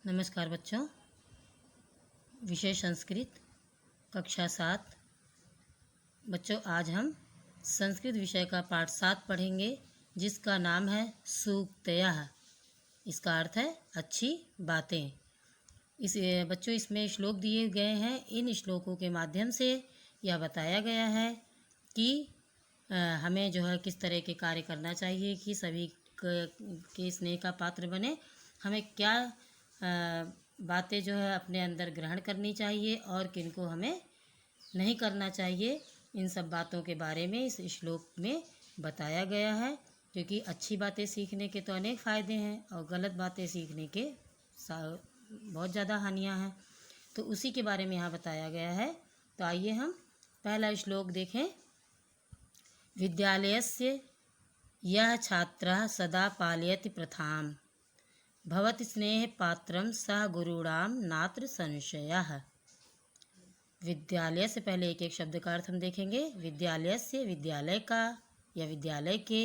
नमस्कार बच्चों। विषय संस्कृत, कक्षा 7। बच्चों, आज हम संस्कृत विषय का पाठ 7 पढ़ेंगे, जिसका नाम है सूक्तयः। इसका अर्थ है अच्छी बातें। बच्चों, इसमें श्लोक दिए गए हैं। इन श्लोकों के माध्यम से यह बताया गया है कि हमें जो है किस तरह के कार्य करना चाहिए कि सभी के स्नेह का पात्र बने। हमें क्या बातें जो है अपने अंदर ग्रहण करनी चाहिए और किनको हमें नहीं करना चाहिए। इन सब बातों के बारे में इस श्लोक में बताया गया है, क्योंकि अच्छी बातें सीखने के तो अनेक फ़ायदे हैं और गलत बातें सीखने के बहुत ज़्यादा हानियाँ हैं। तो उसी के बारे में यहाँ बताया गया है। तो आइए हम पहला श्लोक देखें। विद्यालयस्य यः छात्रः सदा पालयति प्रथाम् भवति स्नेहपात्रं सः गुरूणां नात्र संशयः। विद्यालय से पहले एक एक शब्द का अर्थ हम देखेंगे। विद्यालय से विद्यालय का या विद्यालय के,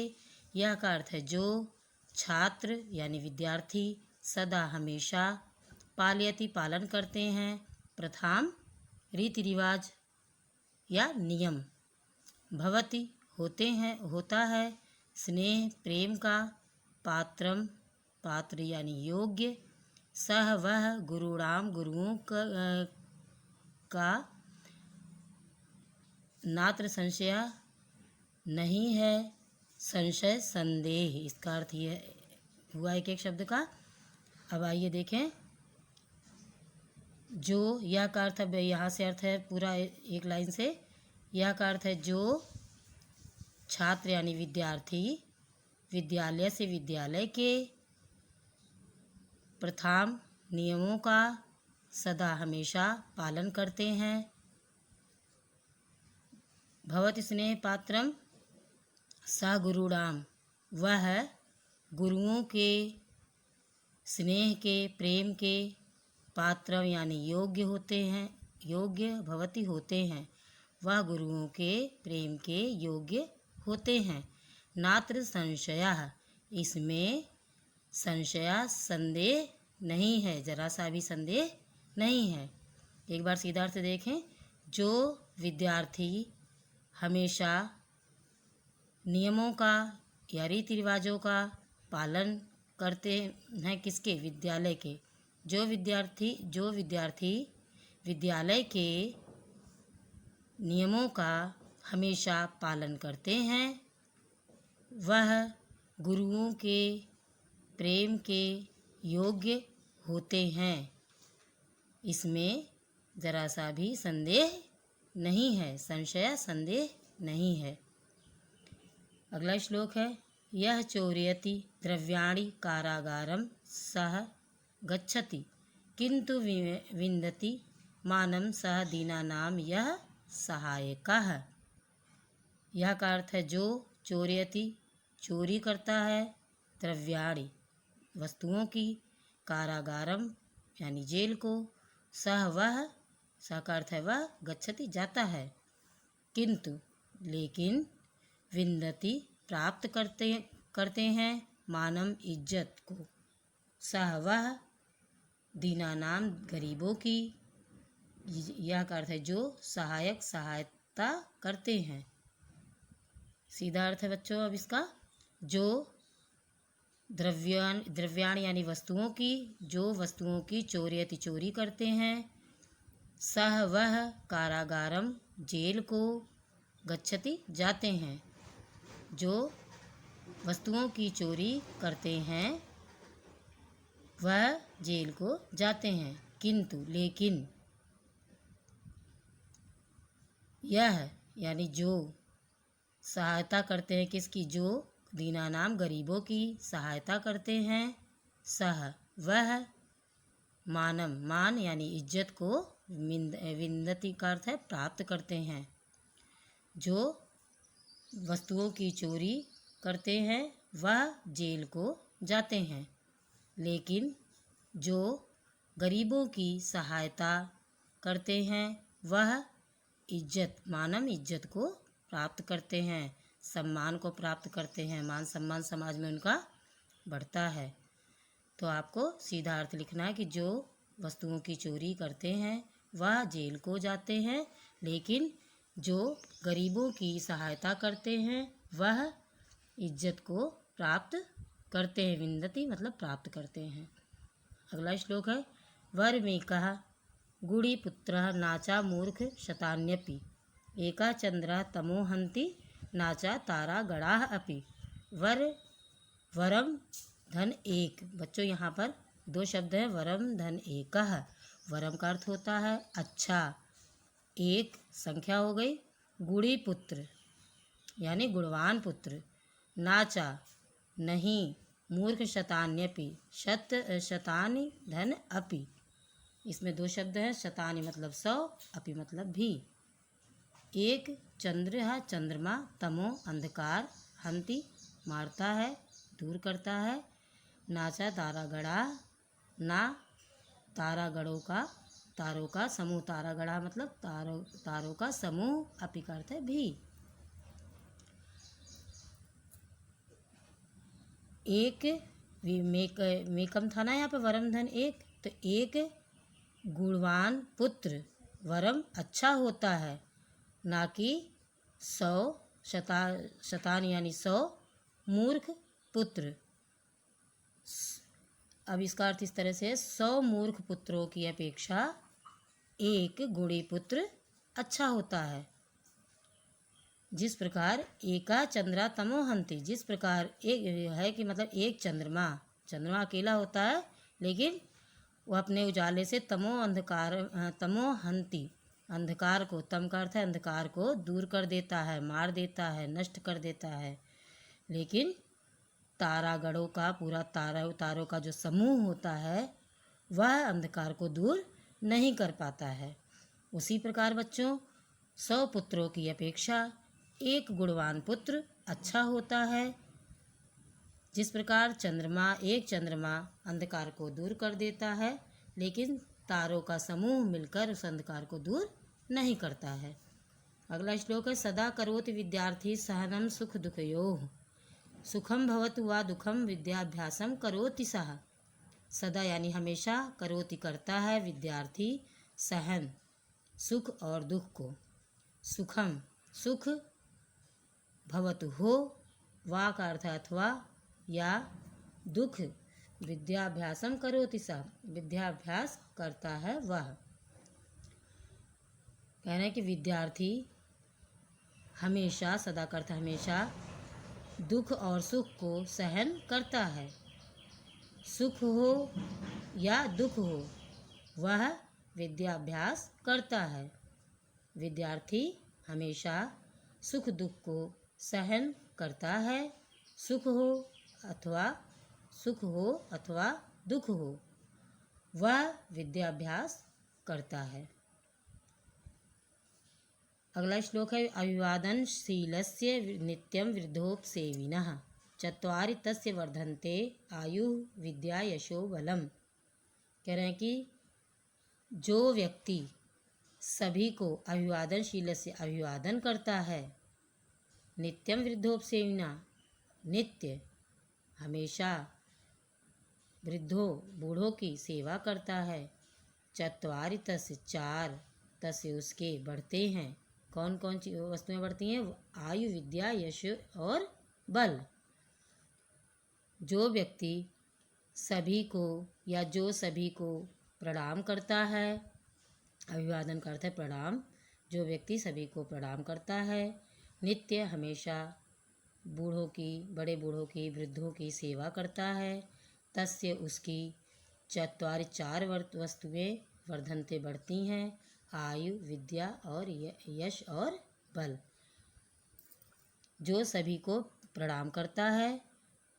यह का अर्थ है जो, छात्र यानी विद्यार्थी, सदा हमेशा, पालयति पालन करते हैं, प्रथाम रीति रिवाज या नियम, भवति होते हैं होता है, स्नेह प्रेम का, पात्रम पात्र यानी योग्य, सह वह गुरुणाम गुरुओं का, नात्र संशय नहीं है, संशय संदेह। इसका अर्थ ये हुआ एक एक शब्द का। अब आइए देखें। जो, यह का अर्थ है, यहाँ से अर्थ है पूरा एक लाइन से। यह का अर्थ है जो, छात्र यानी विद्यार्थी, विद्यालय से विद्यालय के, प्रथाम नियमों का सदा हमेशा पालन करते हैं, भवति स्नेह पात्रम स गुरुणाम वह गुरुओं के, स्नेह के, प्रेम के, पात्रम यानी योग्य होते हैं, योग्य भवति होते हैं, वह गुरुओं के प्रेम के योग्य होते हैं, नात्र संशयः इसमें संशय संदेह नहीं है, जरा सा भी संदेह नहीं है। एक बार सीधा अर्थ देखें। जो विद्यार्थी हमेशा नियमों का या रीति रिवाजों का पालन करते हैं, किसके? विद्यालय के। जो विद्यार्थी विद्यालय के नियमों का हमेशा पालन करते हैं, वह गुरुओं के प्रेम के योग्य होते हैं। इसमें जरा सा भी संदेह नहीं है, संशय संदेह नहीं है। अगला श्लोक है। यह चोरयति द्रव्याणि कारागारं सः गच्छति किंतु विन्दति मानं सः दीनानां यः सहायकः। यह का अर्थ है जो चोरयति चोरी करता है, द्रव्याणि वस्तुओं की, कारागारम यानी जेल को, सह वह, सह का अर्थ है वह, गच्छति जाता है, किंतु लेकिन, विन्दति प्राप्त करते हैं, मानम इज्जत को, सह वह दीनानाम गरीबों की, यह का अर्थ है जो सहायक सहायता करते हैं। सीधा अर्थ है बच्चों अब इसका। जो द्रव्याण यानी वस्तुओं की, जो वस्तुओं की चोरयति चोरी करते हैं, सह वह कारागारम जेल को, गच्छति जाते हैं, जो वस्तुओं की चोरी करते हैं वह जेल को जाते हैं, किंतु लेकिन, यह यानी जो सहायता करते हैं, किसकी? जो दीनानाम गरीबों की सहायता करते हैं, सह वह मानम मान यानी इज्जत को, विन्दति का अर्थ है प्राप्त करते हैं। जो वस्तुओं की चोरी करते हैं वह जेल को जाते हैं, लेकिन जो गरीबों की सहायता करते हैं वह इज्जत मानम इज्जत को प्राप्त करते हैं, सम्मान को प्राप्त करते हैं, मान सम्मान समाज में उनका बढ़ता है। तो आपको सीधा अर्थ लिखना है कि जो वस्तुओं की चोरी करते हैं वह जेल को जाते हैं, लेकिन जो गरीबों की सहायता करते हैं वह इज्जत को प्राप्त करते हैं। विंदति मतलब प्राप्त करते हैं। अगला श्लोक है वर में कहा गुड़ी पुत्र नाचा मूर्ख शतान्यपि एका चंद्र तमोहंति नाचा तारा गणाः अपि। वर वरम धन एक। बच्चों यहाँ पर दो शब्द हैं, वरम धन एकः। वरम का अर्थ होता है अच्छा, एक संख्या हो गई, गुड़ी पुत्र यानी गुणवान पुत्र, नाचा नहीं, मूर्ख शतान्यपि शतानि धन अपि। इसमें दो शब्द हैं, शतानि मतलब 100, अपि मतलब भी। एक चंद्र है चंद्रमा, तमो अंधकार, हंति मारता है, दूर करता है, नाचा तारागणा ना तारों का समूह, तारागणा मतलब तारों का समूह, अपि का अर्थ है भी। एक मेकम था ना यहाँ पे वरम धन एक, तो एक गुणवान पुत्र वरम अच्छा होता है, ना कि 100 शतान यानी 100 मूर्ख पुत्र। अब इसका अर्थ इस तरह से 100 मूर्ख पुत्रों की अपेक्षा एक गुणी पुत्र अच्छा होता है। जिस प्रकार एका चंद्रा तमोहंति, जिस प्रकार एक है कि मतलब एक चंद्रमा अकेला होता है, लेकिन वह अपने उजाले से तमोहंति अंधकार को, तम का अर्थ है अंधकार को दूर कर देता है, मार देता है, नष्ट कर देता है। लेकिन तारागणों का पूरा तारों का जो समूह होता है वह अंधकार को दूर नहीं कर पाता है। उसी प्रकार बच्चों 100 पुत्रों की अपेक्षा एक गुणवान पुत्र अच्छा होता है। जिस प्रकार एक चंद्रमा अंधकार को दूर कर देता है, लेकिन तारों का समूह मिलकर उस अंधकार को दूर नहीं करता है। अगला श्लोक है सदा करोति विद्यार्थी सहनम सुख दुखयोः सुखम भवतु वा दुखम विद्याभ्यासम करोति सः। सदा यानी हमेशा, करोति करता है, विद्यार्थी सहन सुख और दुख को, सुखम सुख, भवतु हो, वा का अर्थ अथवा या, दुख विद्याभ्यासम करोति सः विद्याभ्यास करता है वह। कह रहे हैं कि विद्यार्थी हमेशा, सदा करता हमेशा, दुख और सुख को सहन करता है। सुख हो या दुख हो वह विद्याभ्यास करता है। विद्यार्थी हमेशा सुख दुख को सहन करता है, सुख हो अथवा दुख हो वह विद्याभ्यास करता है। अगला श्लोक है अभिवादनशीलस्य नित्यं वृद्धोपसेविनः चत्वारि तस्य वर्धन्ते आयु विद्या यशो बलम। कह रहे हैं कि जो व्यक्ति सभी को अभिवादनशील से अभिवादन करता है, नित्यम वृद्धोपसेविना नित्य हमेशा बूढ़ों की सेवा करता है, चत्वारि तस्य 4 तस्य उसके बढ़ते हैं। कौन कौन सी वस्तुएं बढ़ती हैं? आयु विद्या यश और बल। जो व्यक्ति सभी को या जो सभी को प्रणाम करता है, अभिवादन करता है प्रणाम, जो व्यक्ति सभी को प्रणाम करता है, नित्य हमेशा बड़े बूढ़ों की, वृद्धों की सेवा करता है, तस्य उसकी 4 वस्तुएं वर्धनते बढ़ती हैं, आयु विद्या और यश और बल। जो सभी को प्रणाम करता है,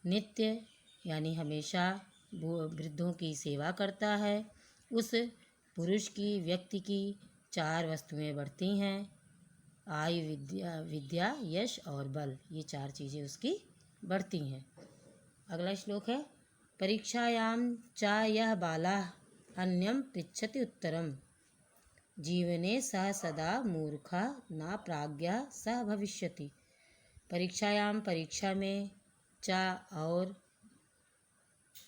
नित्य यानी हमेशा वृद्धों की सेवा करता है, उस पुरुष की, व्यक्ति की 4 वस्तुएं बढ़ती हैं, आयु विद्या यश और बल। ये 4 चीज़ें उसकी बढ़ती हैं। अगला श्लोक है परीक्षायां च यः बालः अन्यं पृच्छति उत्तरम जीवने सः सदा मूर्खा न प्राज्ञा सः भविष्यति। परीक्षायां परीक्षा में, च और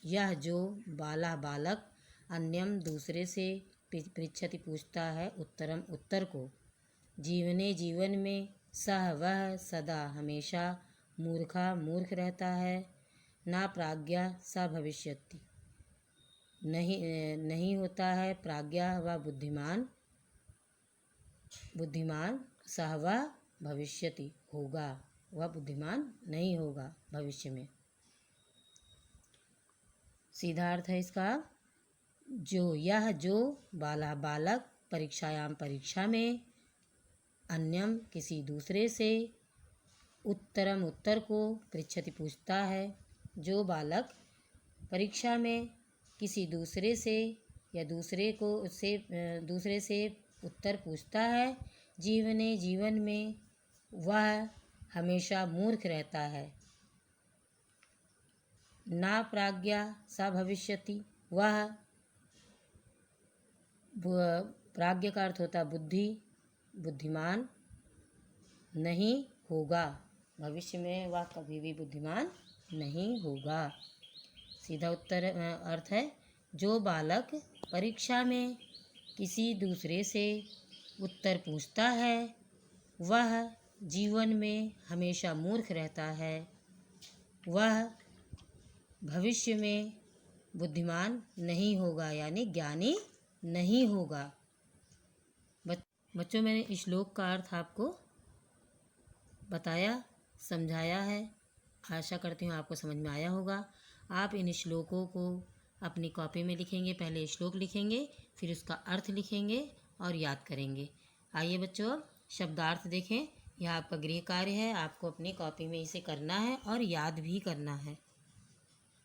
यह जो बाला बालक अन्यम दूसरे से पृच्छति पूछता है उत्तरम उत्तर को, जीवने जीवन में सह वह सदा हमेशा मूर्खा मूर्ख रहता है, ना प्राज्ञा स भविष्यति नहीं होता है प्राज्ञा व बुद्धिमान, बुद्धिमान सह वह भविष्यति होगा, वह बुद्धिमान नहीं होगा भविष्य में। सीधा अर्थ है इसका, यह जो बाला बालक परीक्षायाम परीक्षा में अन्यम किसी दूसरे से उत्तरम उत्तर को पृच्छति पूछता है, जो बालक परीक्षा में किसी दूसरे से या दूसरे से उत्तर पूछता है, जीवन में वह हमेशा मूर्ख रहता है, ना प्राज्ञा सा भविष्यति, वह प्राज्ञ का अर्थ होता बुद्धि, बुद्धिमान नहीं होगा, भविष्य में वह कभी भी बुद्धिमान नहीं होगा। सीधा उत्तर अर्थ है, जो बालक परीक्षा में किसी दूसरे से उत्तर पूछता है वह जीवन में हमेशा मूर्ख रहता है, वह भविष्य में बुद्धिमान नहीं होगा यानी ज्ञानी नहीं होगा। बच्चों, मैंने इस श्लोक का अर्थ आपको बताया, समझाया है। आशा करती हूँ आपको समझ में आया होगा। आप इन श्लोकों को अपनी कॉपी में लिखेंगे, पहले श्लोक लिखेंगे, फिर उसका अर्थ लिखेंगे और याद करेंगे। आइए बच्चों, अब शब्दार्थ देखें। यह आपका गृह कार्य है, आपको अपनी कॉपी में इसे करना है और याद भी करना है,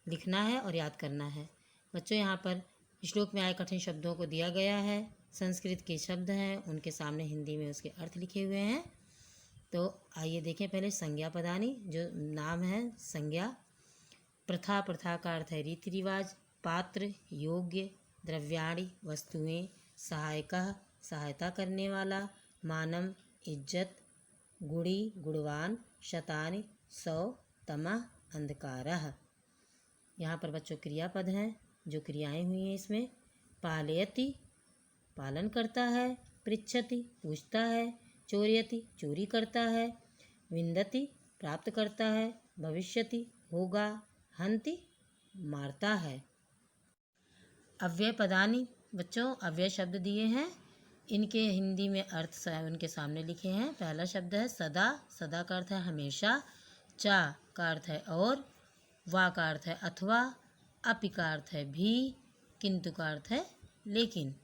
लिखना है और याद करना है। बच्चों, यहाँ पर श्लोक में आए कठिन शब्दों को दिया गया है, संस्कृत के शब्द हैं, उनके सामने हिंदी में उसके अर्थ लिखे हुए हैं। तो आइए देखें पहले संज्ञा पदानी, जो नाम है संज्ञा। प्रथा, प्रथा का अर्थ है रीति रिवाज। पात्र, योग्य। द्रव्याणि, वस्तुएं। सहायकः, सहायता करने वाला। मानम, इज्जत। गुणी, गुणवान। शतानि, 100। तमः, अंधकारः। यहाँ पर बच्चों क्रियापद हैं, जो क्रियाएं हुई हैं इसमें। पालयति, पालन करता है। पृच्छति, पूछता है। चोरयति, चोरी करता है। विन्दति, प्राप्त करता है। भविष्यति, होगा। हन्ति, मारता है। अव्यय पदानि, बच्चों अव्यय शब्द दिए हैं, इनके हिंदी में अर्थ उनके सामने लिखे हैं। पहला शब्द है सदा, सदा का अर्थ है हमेशा। चा का अर्थ है और। वा का अर्थ है अथवा। अपि का अर्थ है भी। किंतु का अर्थ है लेकिन।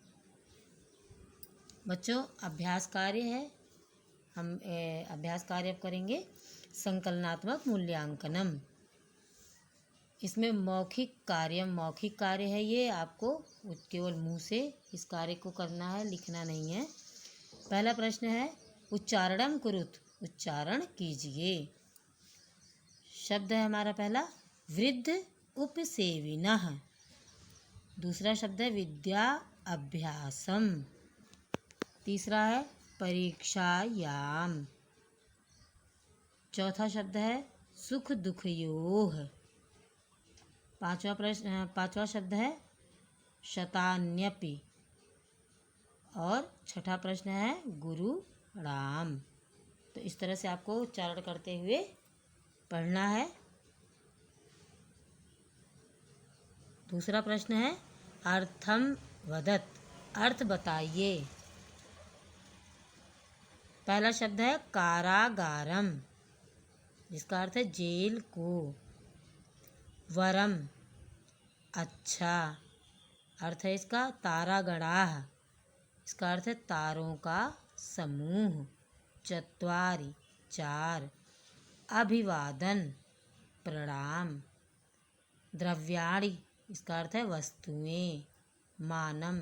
बच्चों, अभ्यास कार्य है, हम अभ्यास कार्य अब करेंगे। संकलनात्मक मूल्यांकनम, इसमें मौखिक कार्य है। ये आपको केवल मुंह से इस कार्य को करना है, लिखना नहीं है। पहला प्रश्न है उच्चारणम कुरुत, उच्चारण कीजिए। शब्द है हमारा पहला वृद्ध उपसेविनः। दूसरा शब्द है विद्या अभ्यासम। तीसरा है परीक्षायाम। चौथा शब्द है सुख दुखयोः। पांचवा शब्द है शतान्यपि। और छठा प्रश्न है गुरु राम। तो इस तरह से आपको उच्चारण करते हुए पढ़ना है। दूसरा प्रश्न है अर्थम वदत, अर्थ बताइए। पहला शब्द है कारागारम, जिसका अर्थ है जेल को। वरम, अच्छा, अर्थ है इसका तारागणाः, इसका अर्थ है तारों का समूह। चत्वारि, चार। अभिवादन, प्रणाम। द्रव्याणि, इसका अर्थ है वस्तुएं। मानम,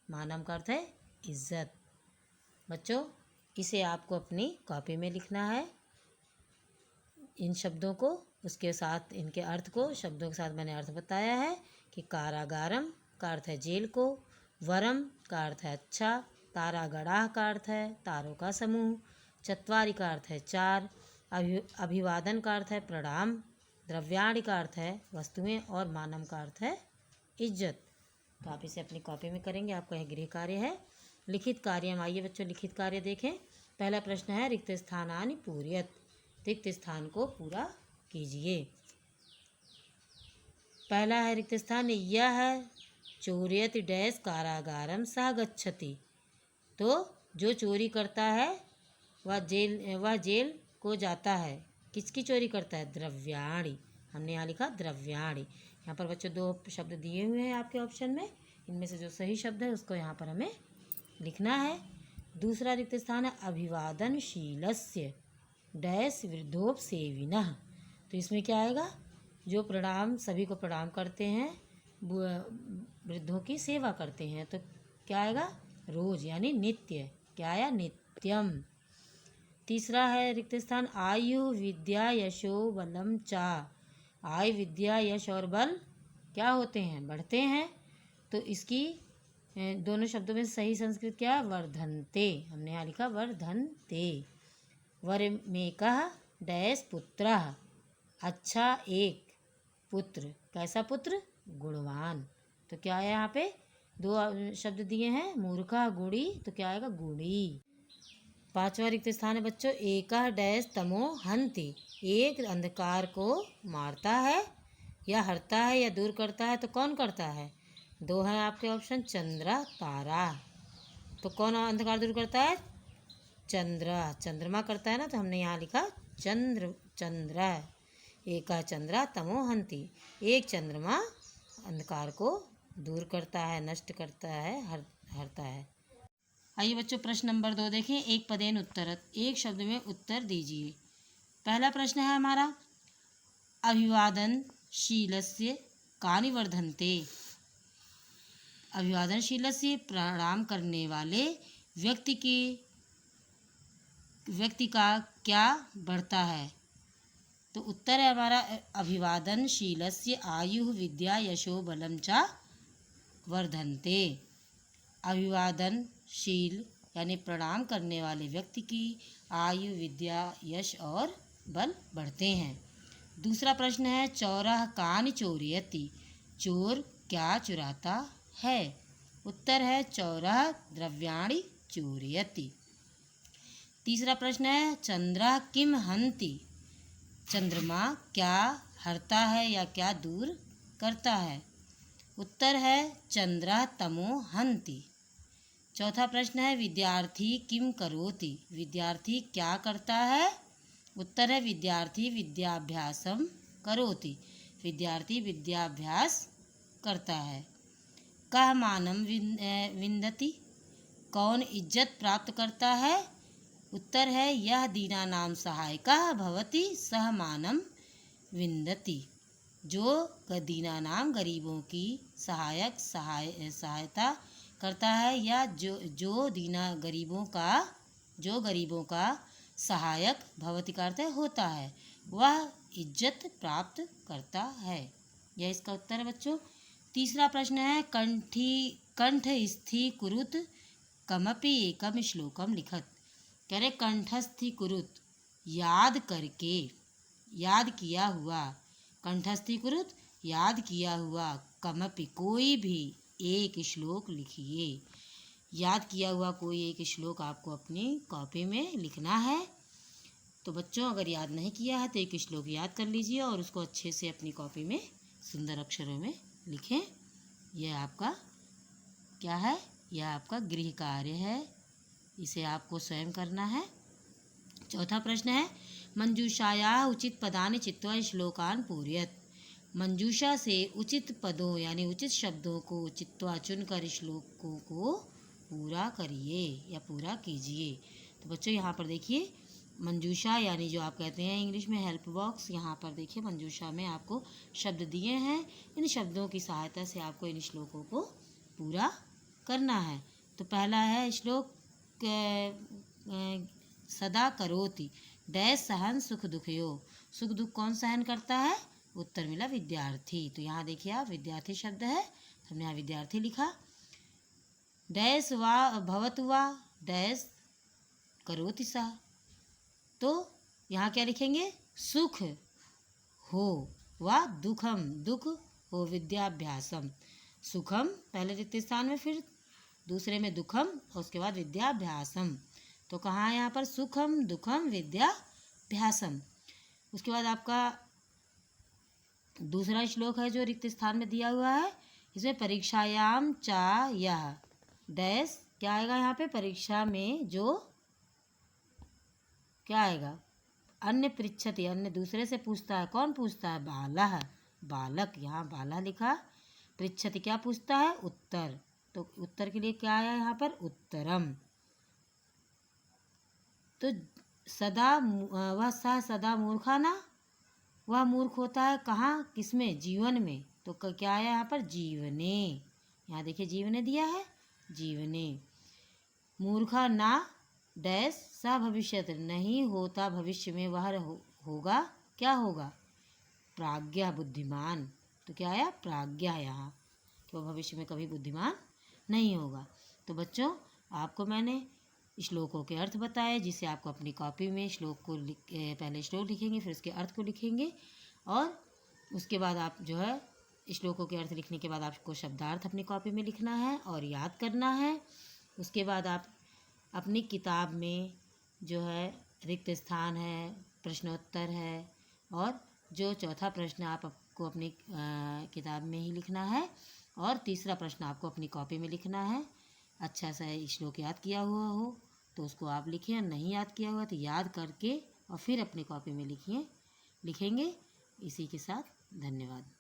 मानम का अर्थ है इज्जत। बच्चों, इसे आपको अपनी कॉपी में लिखना है, इन शब्दों को, उसके साथ इनके अर्थ को शब्दों के साथ मैंने अर्थ बताया है कि कारागारम का अर्थ है जेल को। वरम का अर्थ है अच्छा। तारागणाः का अर्थ है तारों का समूह। चत्वारि का अर्थ है चार। अभिवादन का अर्थ है प्रणाम। द्रव्याणि का अर्थ है वस्तुएं और मानम का अर्थ है इज्जत। तो आप इसे अपनी कॉपी में करेंगे। आपका यह गृह कार्य है। लिखित कार्य में आइए बच्चों, लिखित कार्य देखें। पहला प्रश्न है रिक्त स्थानानि पूरयत, रिक्त स्थान को पूरा कीजिए। पहला है रिक्त स्थान, यह चोरयति डैश कारागारम सह गच्छति। तो जो चोरी करता है वह जेल को जाता है। किसकी चोरी करता है? द्रव्याणि। हमने यहाँ लिखा द्रव्याणि। यहाँ पर बच्चों दो शब्द दिए हुए हैं आपके ऑप्शन में, इनमें से जो सही शब्द है उसको यहाँ पर हमें लिखना है। दूसरा रिक्त स्थान है अभिवादनशीलस्य डैश वृद्धोपसेविनः। तो इसमें क्या आएगा? जो प्रणाम, सभी को प्रणाम करते हैं, वृद्धों की सेवा करते हैं। तो क्या आएगा? रोज, यानी नित्य। क्या आया? नित्यम। तीसरा है रिक्त स्थान आयु विद्या यशो बलम चा। आयु, विद्या, यश और बल क्या होते हैं? बढ़ते हैं। तो इसकी दोनों शब्दों में सही संस्कृत क्या है? वर्धन्ते। हमने यहाँ लिखा वर्धन्ते। वर में कह डैश पुत्र, अच्छा एक पुत्र। कैसा पुत्र? गुणवान। तो क्या है? यहाँ पे दो शब्द दिए हैं, मूर्खा गुणी। तो क्या आएगा? गुणी। पांचवा रिक्त स्थान है बच्चों एका डैश तमो हंति। एक अंधकार को मारता है या हरता है या दूर करता है। तो कौन करता है? दो है आपके ऑप्शन, चंद्र, तारा। तो कौन अंधकार दूर करता है? चंद्र, चंद्रमा करता है ना। तो हमने यहाँ लिखा चंद्र। एका चंद्र तमो हंति। एक चंद्रमा अंधकार को दूर करता है, नष्ट करता है, हरता है। आइए बच्चों प्रश्न नंबर 2 देखें। एक पदेन उत्तरत, एक शब्द में उत्तर दीजिए। पहला प्रश्न है हमारा अभिवादनशीलस्य कानि वर्धन्ते। अभिवादनशीलस्य प्रणाम करने वाले व्यक्ति का क्या बढ़ता है? तो उत्तर है हमारा अभिवादनशीलस्य आयु विद्या यशो बलम च वर्धन्ते। अभिवादनशील यानी प्रणाम करने वाले व्यक्ति की आयु, विद्या, यश और बल बढ़ते हैं। दूसरा प्रश्न है चौरः कानि चोरयति। चोर क्या चुराता है? उत्तर है चौरः द्रव्याणि चोरयति। तीसरा प्रश्न है चंद्रः किम हन्ति। चंद्रमा क्या हरता है या क्या दूर करता है? उत्तर है चंद्रः तमो हन्ति। चौथा प्रश्न है विद्यार्थी किम करोति। विद्यार्थी क्या करता है? उत्तर है विद्यार्थी विद्याभ्यासम करोति। विद्यार्थी विद्याभ्यास करता है। कः मानम विन्दति। कौन इज्जत प्राप्त करता है? उत्तर है यह दीनानां सहायकः भवति सः मानम विन्दति। जो दीनानां गरीबों की सहायता करता है या जो गरीबों का सहायक भवति का अर्थ है होता है, वह इज्जत प्राप्त करता है। यह इसका उत्तर है बच्चों। तीसरा प्रश्न है कंठस्थीकुरुत कमपि एकम श्लोकम लिखत। कह रहे कंठस्थीकुरुत याद करके, याद किया हुआ, कंठस्थीकुरुत याद किया हुआ, कमपि कोई भी एक श्लोक लिखिए। याद किया हुआ कोई एक श्लोक आपको अपनी कॉपी में लिखना है। तो बच्चों अगर याद नहीं किया है तो एक श्लोक याद कर लीजिए और उसको अच्छे से अपनी कॉपी में सुंदर अक्षरों में लिखें। यह आपका क्या है? यह आपका गृह कार्य है, इसे आपको स्वयं करना है। चौथा प्रश्न है मंजूषायाः उचित पदानि चित्वा श्लोकान् पूरयत। मंजूषा से उचित पदों यानी उचित शब्दों को चित्वा चुनकर श्लोकों को पूरा करिए या पूरा कीजिए। तो बच्चों यहाँ पर देखिए मंजूषा यानी जो आप कहते हैं इंग्लिश में हेल्प बॉक्स, यहाँ पर देखिए मंजूषा में आपको शब्द दिए हैं। इन शब्दों की सहायता से आपको इन श्लोकों को पूरा करना है। तो पहला है श्लोक सदा करोति डैश सहन सुख दुखयो। सुख दुख कौन सहन करता है? उत्तर मिला विद्यार्थी। तो यहाँ देखिए आप विद्यार्थी शब्द है, हमने यहाँ विद्यार्थी लिखा। डैश वा भवतु वा डैश करोति सा। तो यहाँ क्या लिखेंगे? सुख हो व दुखम, दुख हो विद्याभ्यासम। सुखम पहले रिक्त स्थान में, फिर दूसरे में दुखम और उसके बाद विद्याभ्यासम। तो कहाँ है यहाँ पर? सुखम दुखम विद्याभ्यासम। उसके बाद आपका दूसरा श्लोक है जो रिक्त स्थान में दिया हुआ है, इसमें परीक्षायाम चा यह डैश क्या आएगा यहाँ पे? परीक्षा में जो क्या आएगा? अन्य पृच्छति, अन्य दूसरे से पूछता है। कौन पूछता है? बालः, बालक। यहाँ बालः लिखा। पृच्छति क्या पूछता है? उत्तर। तो उत्तर के लिए क्या आया यहाँ पर? उत्तरम। तो सदा वह सह सदा मूर्खाना, वह मूर्ख होता है कहाँ? किसमें? जीवन में। तो क्या आया यहाँ पर? जीवने। यहाँ देखिए जीवने दिया है, जीवने। मूर्खा ना डैश स भविष्यत, नहीं होता भविष्य में वह होगा। क्या होगा? प्राज्ञा, बुद्धिमान। तो क्या आया? प्राज्ञा यहाँ, कि वह भविष्य में कभी बुद्धिमान नहीं होगा। तो बच्चों आपको मैंने श्लोकों के अर्थ बताए, जिसे आपको अपनी कॉपी में श्लोक को पहले श्लोक लिखेंगे, फिर उसके अर्थ को लिखेंगे, और उसके बाद आप जो है श्लोकों के अर्थ लिखने के बाद आपको शब्दार्थ अपनी कॉपी में लिखना है और याद करना है। उसके बाद आप अपनी किताब में जो है रिक्त स्थान है, प्रश्नोत्तर है, और जो चौथा प्रश्न आपको अपनी किताब में ही लिखना है, और तीसरा प्रश्न आपको अपनी कॉपी में लिखना है। अच्छा सा श्लोक याद किया हुआ हो तो उसको आप लिखिए, नहीं याद किया हुआ तो याद करके और फिर अपनी कॉपी में लिखेंगे। इसी के साथ धन्यवाद।